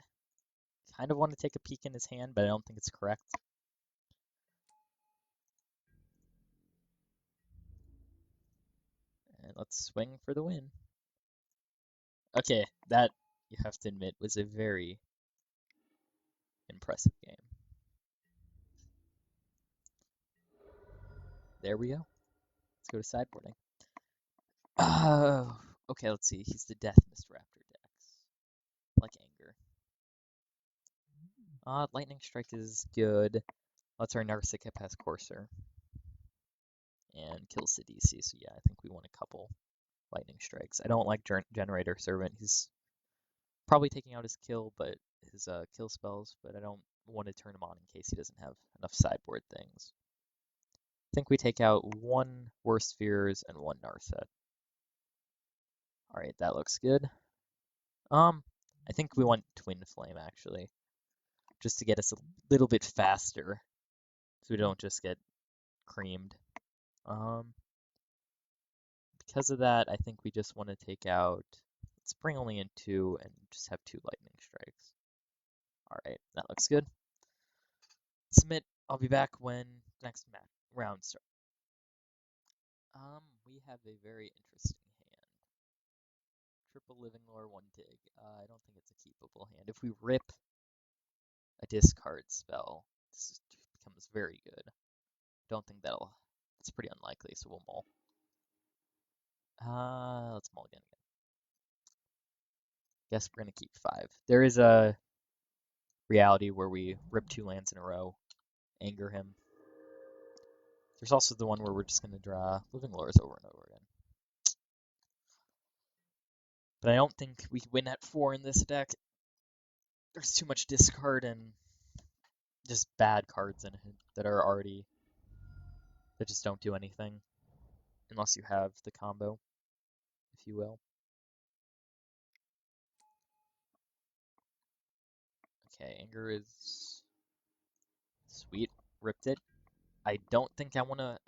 Kind of want to take a peek in his hand, but I don't think it's correct. And let's swing for the win. Okay, that, you have to admit, was a very impressive game. There we go. Let's go to sideboarding. Okay, let's see. He's the Death Mist Raptor decks. Like Anger. Lightning Strike is good. Let's our Narset Pass Courser. And kills the DC, so yeah, I think we want a couple Lightning Strikes. I don't like Generator Servant. He's probably taking out his kill, but his kill spells, but I don't want to turn him on in case he doesn't have enough sideboard things. I think we take out 1 Worst Fears and 1 Narset. Alright, that looks good. I think we want Twin Flame, actually. Just to get us a little bit faster. So we don't just get creamed. Because of that, I think we just want to take out... Let's bring only in 2 and just have 2 Lightning Strikes. Alright, that looks good. Submit. I'll be back when next round starts. We have a very interesting hand. Triple Living Lore, 1 dig. I don't think it's a keepable hand. If we rip a discard spell, this becomes very good. Don't think it's pretty unlikely, so we'll mull. Let's mull again. Guess we're gonna keep 5. There is a reality where we rip 2 lands in a row, anger him. There's also the one where we're just gonna draw Living Lores over and over again. But I don't think we can win at 4 in this deck. There's too much discard and just bad cards in it that just don't do anything unless you have the combo. you will. Okay, anger is sweet. Ripped it. I don't think I want to.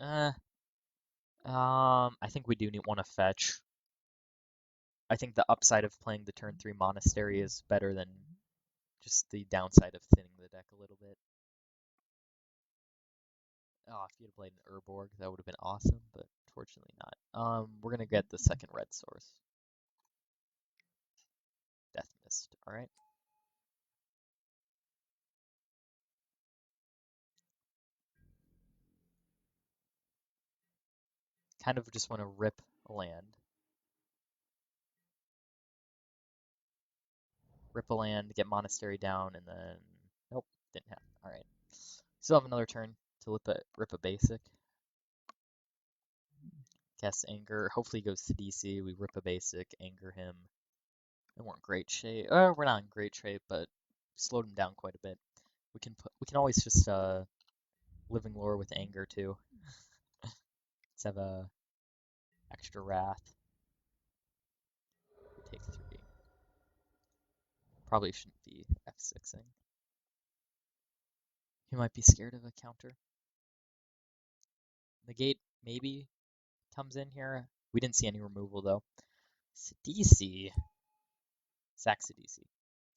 I think we do want to fetch. I think the upside of playing the turn 3 monastery is better than just the downside of thinning the deck a little bit. Oh, if you had played an Urborg, that would have been awesome, but fortunately not. We're gonna get the second red source. Death Mist, alright. Kind of just want to rip a land. Rip a land, get Monastery down, and then... Nope, didn't happen. Alright. Still have another turn to rip a basic. Cast Anger. Hopefully he goes to DC. We rip a basic, anger him. And we're in great shape. We're not in great shape, but slowed him down quite a bit. We can always just Living Lore with anger too. Let's have a extra wrath. We take 3. Probably shouldn't be F6ing. He might be scared of a counter. Negate maybe comes in here. We didn't see any removal though. Sidisi. Saxidisi.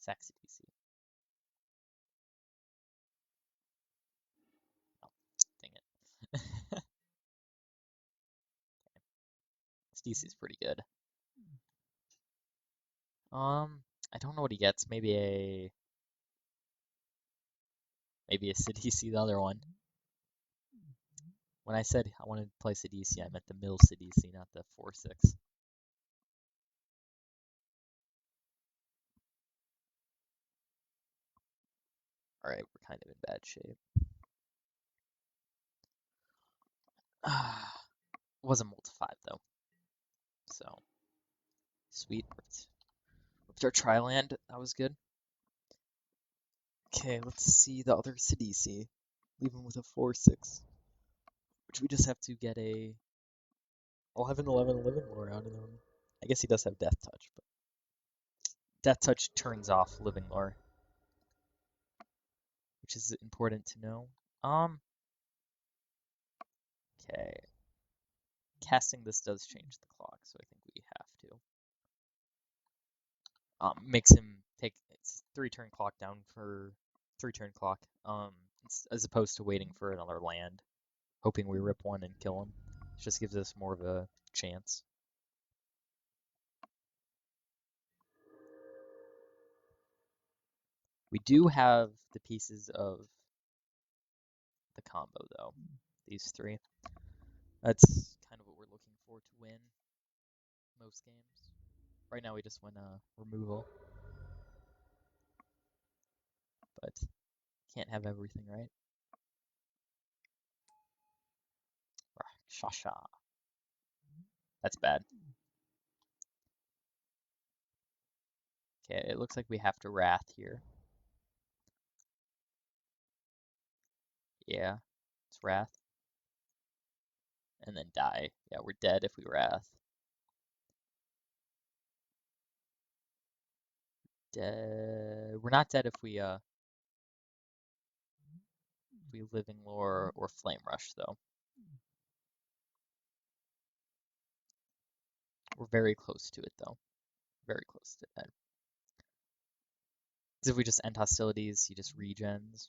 Saxidisi. Oh, dang it. Sidisi's pretty good. I don't know what he gets. Maybe a Sidisi, the other one. When I said I wanted to play Sidisi, I meant the mill Sidisi, not the 4/6. Alright, we're kind of in bad shape. It wasn't multi-5 though. So sweet. Ripped our Tri-land. That was good. Okay, let's see the other Sidisi. Leave him with a 4/6. Which we just have to get a 11/11 Living Lore out of them. I guess he does have Death Touch, but Death Touch turns off Living Lore, which is important to know. Okay. Casting this does change the clock, so I think we have to. Makes him take it's 3-turn clock down for 3-turn clock. As opposed to waiting for another land, hoping we rip one and kill him. It just gives us more of a chance. We do have the pieces of the combo though. These 3. That's kind of what we're looking for to win most games. Right now we just win removal. But can't have everything, right? Shasha. That's bad. Okay, it looks like we have to Wrath here. Yeah, it's Wrath. And then die. Yeah, we're dead if we Wrath. We're not dead if we Living Lore or Flame Rush though. We're very close to it though. Very close to that. Because if we just end hostilities, he just regens.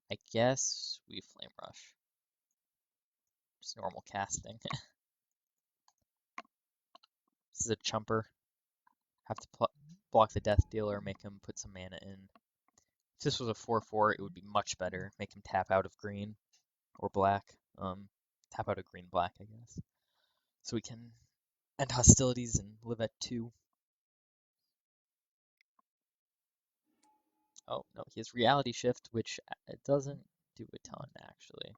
I guess we Flame Rush. Just normal casting. This is a chumper. Have to block the Death Dealer, make him put some mana in. If this was a 4/4, it would be much better. Make him tap out of green or black. Tap out of green-black, I guess. So we can end hostilities and live at 2. Oh, no, he has Reality Shift, which it doesn't do a ton, actually.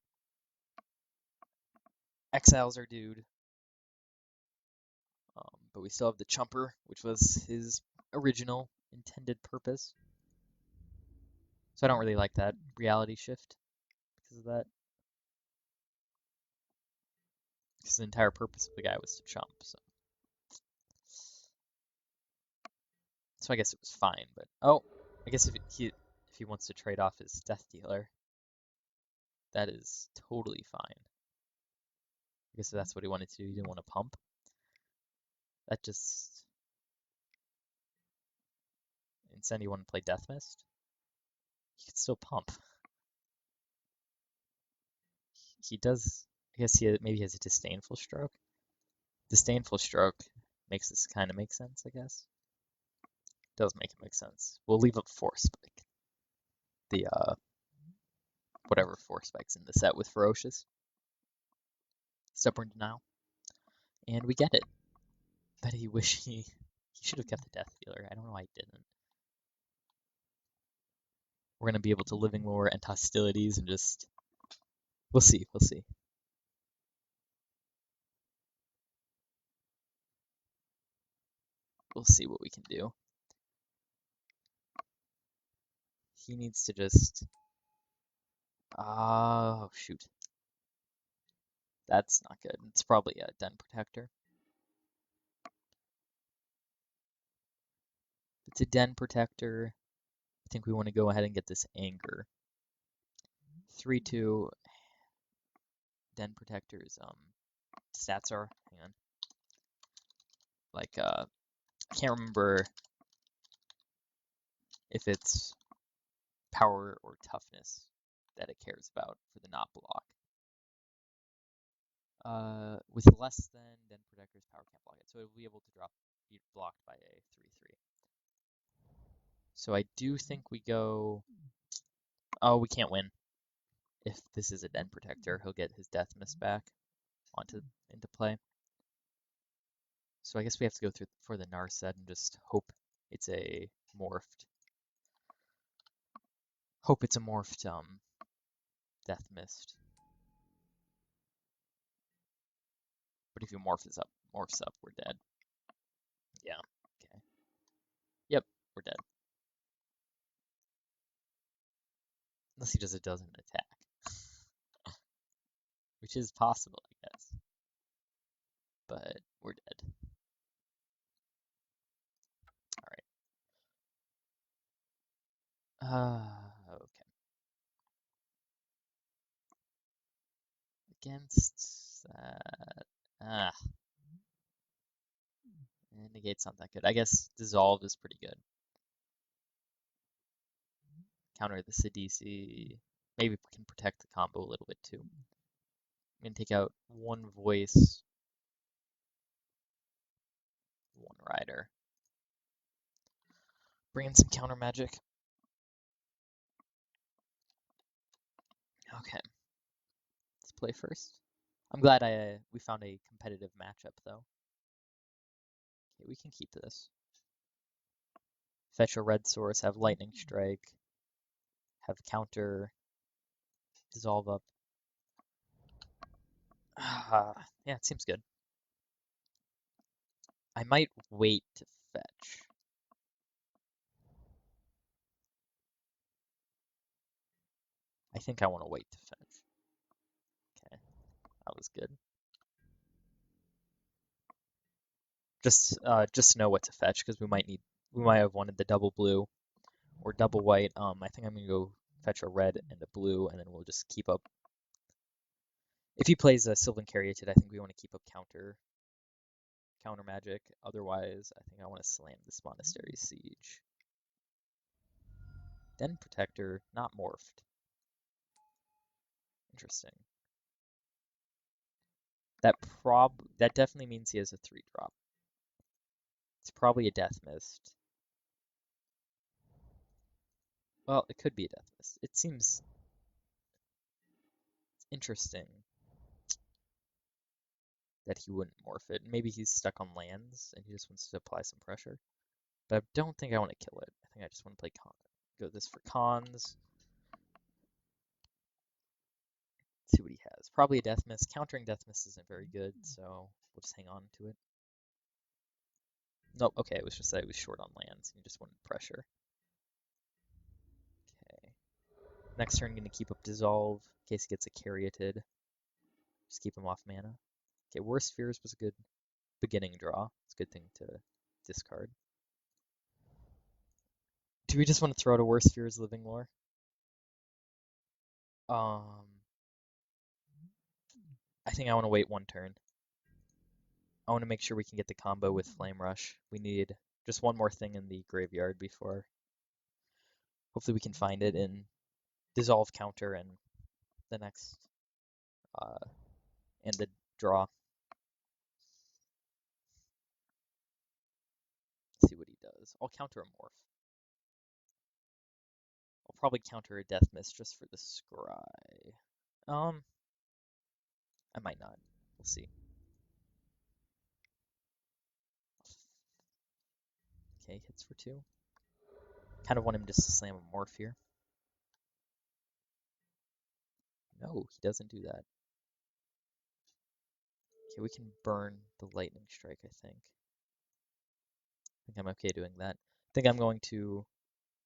Exiles our dude. But we still have the Chumper, which was his original intended purpose. So I don't really like that reality shift because of that. Because the entire purpose of the guy was to chump, so I guess it was fine. But oh, I guess if he wants to trade off his Death Dealer, that is totally fine. I guess if that's what he wanted to do. He didn't want to pump. That just instead he wanted to play Death Mist. He could still pump. He does. I guess maybe he has a disdainful stroke. Disdainful stroke makes this kind of make sense. I guess does make it make sense. We'll leave up Force Spike. The whatever Force Spike's in the set with Ferocious. Stubborn Denial. And we get it. But he should have kept the Death Dealer. I don't know why he didn't. We're gonna be able to Living Lore and Hostilities and just we'll see. We'll see. We'll see what we can do. He needs to just oh shoot. That's not good. It's probably a Den Protector. It's a Den Protector. I think we want to go ahead and get this Anger. 3/2 Den Protector's stats are, hang on. Like I can't remember if it's power or toughness that it cares about for the not block. With less than Den Protector's power can't block it, so it will be able to be blocked by a 3/3. So I do think we go. Oh, we can't win. If this is a Den Protector, he'll get his Death Mist back into play. So I guess we have to go through for the Narset and just hope it's a morphed. Hope it's a morphed Death Mist. But if he morphs up, we're dead. Yeah. Okay. Yep, we're dead. Unless he just doesn't attack. Which is possible, I guess. But we're dead. Alright. Okay. Against that. And negate's not that good. I guess Dissolve is pretty good. Counter the Sidisi. Maybe we can protect the combo a little bit too. I'm gonna take out one Voice, one Rider. Bring in some counter magic. Okay. Let's play first. I'm glad we found a competitive matchup though. Okay, we can keep this. Fetch a red source, have Lightning Strike, have counter, Dissolve up. Yeah, it seems good. I might wait to fetch. I think I want to wait to fetch. Okay, that was good. Just to know what to fetch because we might have wanted the double blue or double white. I think I'm gonna go fetch a red and a blue, and then we'll just keep up. If he plays a Sylvan Caryatid, I think we want to keep up counter magic. Otherwise, I think I want to slam this Monastery Siege. Den Protector, not morphed. Interesting. That definitely means he has a 3-drop. It's probably a Death Mist. Well, it could be a Death Mist. It seems interesting that he wouldn't morph it. Maybe he's stuck on lands and he just wants to apply some pressure. But I don't think I want to kill it. I think I just want to play con. Go this for cons. See what he has. Probably a Death Mist. Countering Death Mist isn't very good, so we'll just hang on to it. Nope, okay, it was just that he was short on lands. He just wanted pressure. Okay. Next turn, going to keep up Dissolve in case he gets a Caryatid. Just keep him off mana. Okay, Worst Fears was a good beginning draw. It's a good thing to discard. Do we just want to throw out a Worst Fears Living Lore? I think I want to wait one turn. I want to make sure we can get the combo with Flame Rush. We need just one more thing in the graveyard before. Hopefully we can find it in Dissolve counter and the next and the draw. Let's see what he does. I'll counter a Morph. I'll probably counter a Death Mist just for the Scry. I might not. We'll see. Okay, hits for 2. Kind of want him just to slam a Morph here. No, he doesn't do that. Okay, we can burn the Lightning Strike, I think. I think I'm okay doing that. I think I'm going to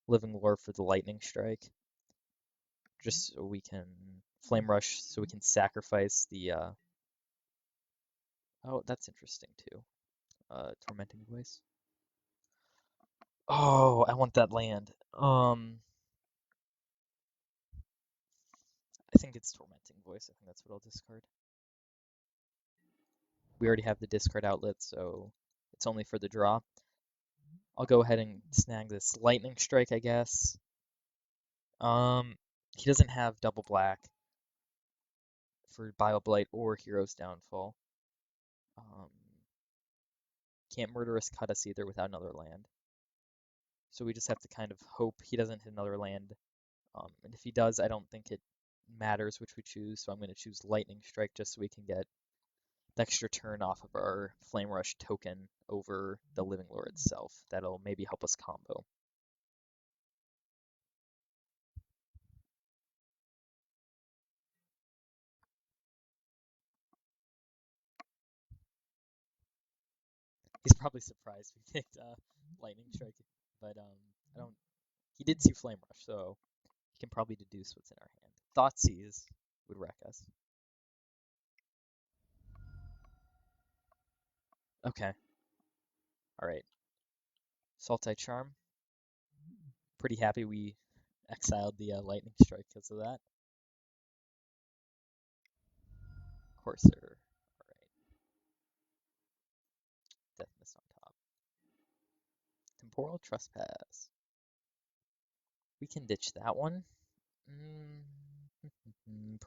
Living Lore for the Lightning Strike. Just so we can Flame Rush, so we can sacrifice the, Oh, that's interesting too. Tormenting Voice. Oh, I want that land. I think it's Tormenting Voice. I think that's what I'll discard. We already have the discard outlet, so it's only for the draw. I'll go ahead and snag this Lightning Strike, I guess. He doesn't have double black for Bioblight or Hero's Downfall. Can't Murderous Cut us either without another land. So we just have to kind of hope he doesn't hit another land. And if he does, I don't think it matters which we choose, so I'm going to choose Lightning Strike just so we can get the extra turn off of our Flame Rush token over the Living Lore itself. That'll maybe help us combo. He's probably surprised we picked Lightning Strike, but I don't. He did see Flame Rush, so he can probably deduce what's in our hand. Thoughtseize would wreck us. Okay. All right. Sultai Charm. Pretty happy we exiled the Lightning Strike because of that. Corsair. All right. Death Mist on top. Temporal Trespass. We can ditch that one.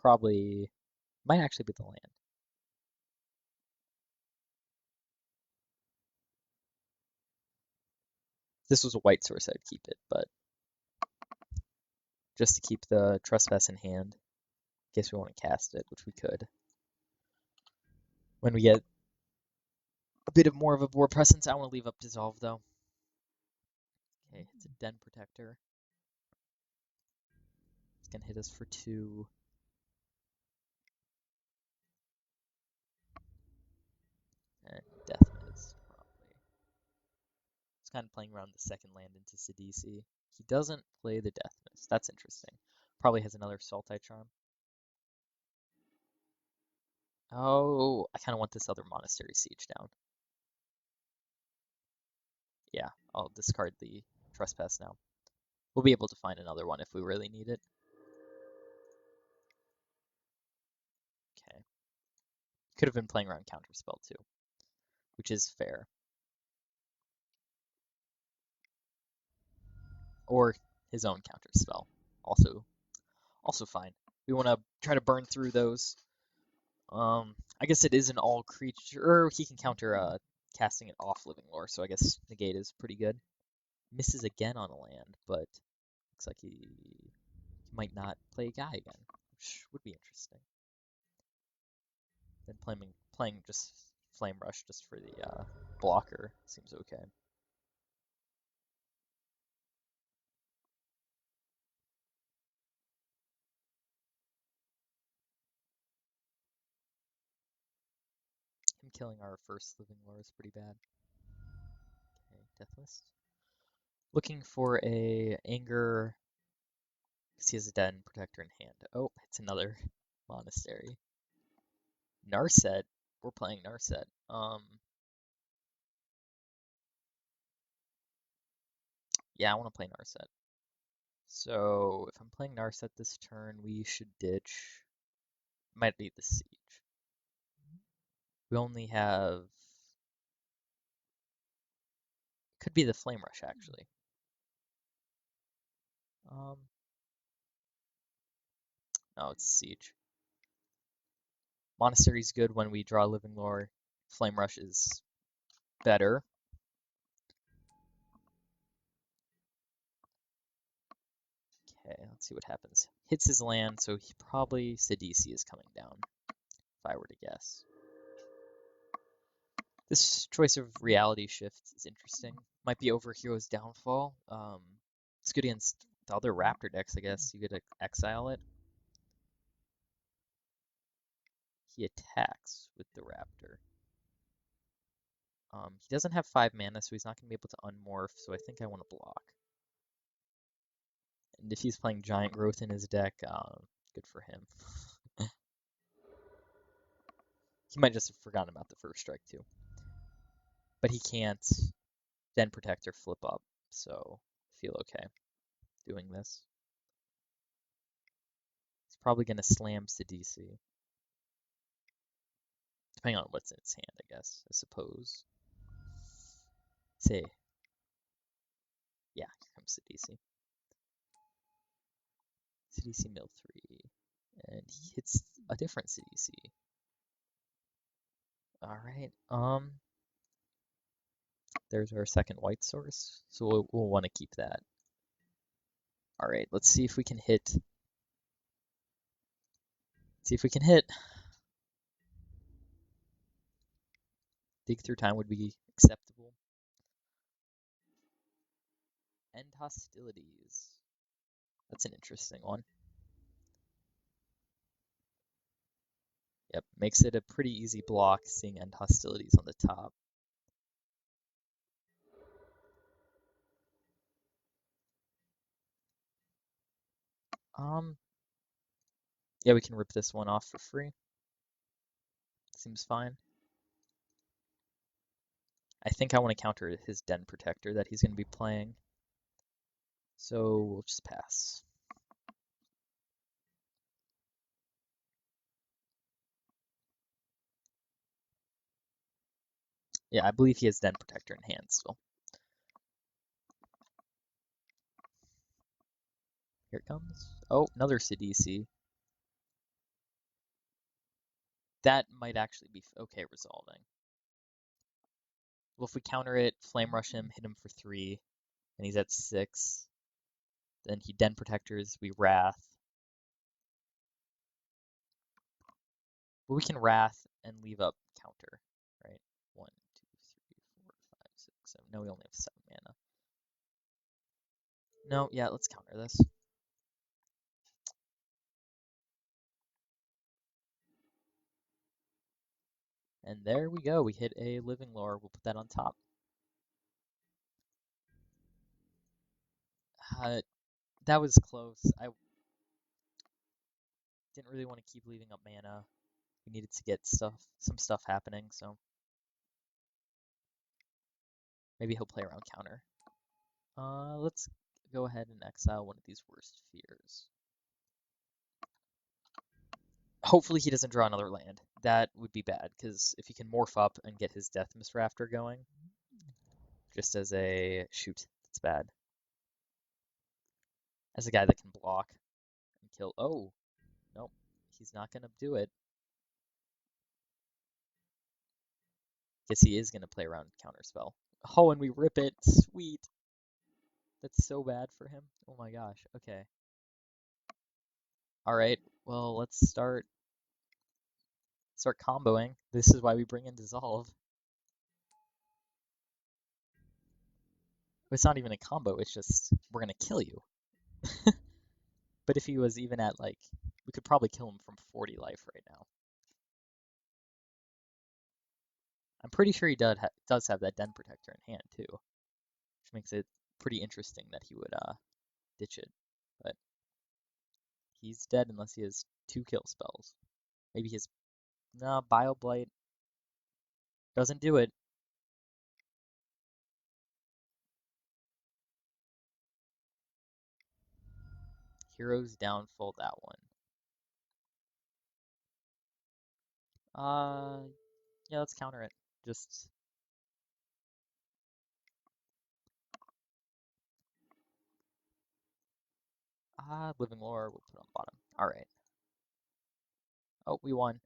Probably might actually be the land. If this was a white source, I'd keep it, but just to keep the Trespass in hand, in case we want to cast it, which we could. When we get a bit of more of a board presence, I want to leave up Dissolve, though. Okay, it's a Den Protector. It's going to hit us for 2. And Death Mist, probably. It's kind of playing around the second land into Sidisi. He doesn't play the Death Mist. That's interesting. Probably has another Sultai Charm. Oh, I kind of want this other Monastery Siege down. Yeah, I'll discard the Trespass now. We'll be able to find another one if we really need it. Okay. Could have been playing around Counterspell too, which is fair. Or his own Counterspell, also fine. We want to try to burn through those. I guess it is an all creature, or he can counter casting it off Living Lore, so I guess negate is pretty good. Misses again on a land, but looks like he might not play a guy again, which would be interesting. Then playing just Flame Rush just for the blocker seems okay. Him killing our first Living Lore is pretty bad. Okay, Death Mist. Looking for a Anger because he has a Den Protector in hand. Oh, it's another Monastery. Narset. We're playing Narset. Yeah, I want to play Narset. So if I'm playing Narset this turn, we should ditch. Might be the Siege. We only have. Could be the Flame Rush actually. No, it's Siege. Monastery's good when we draw Living Lore. Flame Rush is better. Okay, let's see what happens. Hits his land, so he probably Sidisi is coming down, if I were to guess. This choice of reality shift is interesting. Might be over Hero's Downfall. It's good against the other Raptor decks, I guess. You could exile it. He attacks with the Raptor. He doesn't have 5 mana, so he's not going to be able to unmorph, so I think I want to block. And if he's playing Giant Growth in his deck, good for him. He might just have forgotten about the first strike, too. But he can't Den Protector flip up, so I feel okay doing this. He's probably going to slam Sidisi. Depending on what's in its hand, I guess, I suppose. Say, yeah, here comes Sidisi. Sidisi mill 3. And he hits a different Sidisi. Alright, there's our second white source, so we'll want to keep that. Alright, let's see if we can hit. See if we can hit. Dig through time would be acceptable. End hostilities. That's an interesting one. Yep, makes it a pretty easy block seeing end hostilities on the top. Yeah, we can rip this one off for free. Seems fine. I think I want to counter his Den Protector that he's going to be playing. So we'll just pass. Yeah, I believe he has Den Protector in hand still. Here it comes. Oh, another Sidisi. That might actually be okay resolving. Well, if we counter it, Flame Rush him, hit him for 3, and he's at 6. Then he Den Protectors, we Wrath. But we can Wrath and leave up counter, right? 1, 2, 3, 4, 5, 6, 7. No, we only have 7 mana. No, yeah, let's counter this. And there we go. We hit a Living Lore. We'll put that on top. That was close. I didn't really want to keep leaving up mana. We needed to get some stuff happening, so maybe he'll play around counter. Let's go ahead and exile one of these worst fears. Hopefully he doesn't draw another land. That would be bad, because if he can morph up and get his Deathmist Raptor going, just as a shoot, that's bad. As a guy that can block and kill. Oh, nope, he's not gonna do it. Guess he is gonna play around counterspell. Oh, and we rip it. Sweet. That's so bad for him. Oh my gosh. Okay. All right. Well, let's start comboing. This is why we bring in Dissolve. It's not even a combo. It's just we're gonna kill you. But if he was even at like, we could probably kill him from 40 life right now. I'm pretty sure he does have that Den Protector in hand too, which makes it pretty interesting that he would ditch it. But He's dead unless he has 2 kill spells. Maybe his... No, Bio Blight doesn't do it. Hero's Downfall, that one. Yeah, let's counter it. Just... Living Lore, we'll put on bottom. Alright. Oh, we won.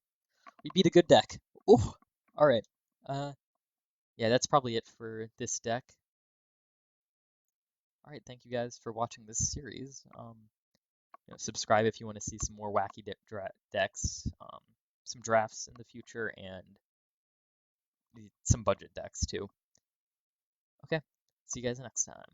We beat a good deck. Ooh! Alright. Yeah, that's probably it for this deck. Alright, thank you guys for watching this series. Subscribe if you want to see some more wacky decks, some drafts in the future, and some budget decks too. Okay, see you guys next time.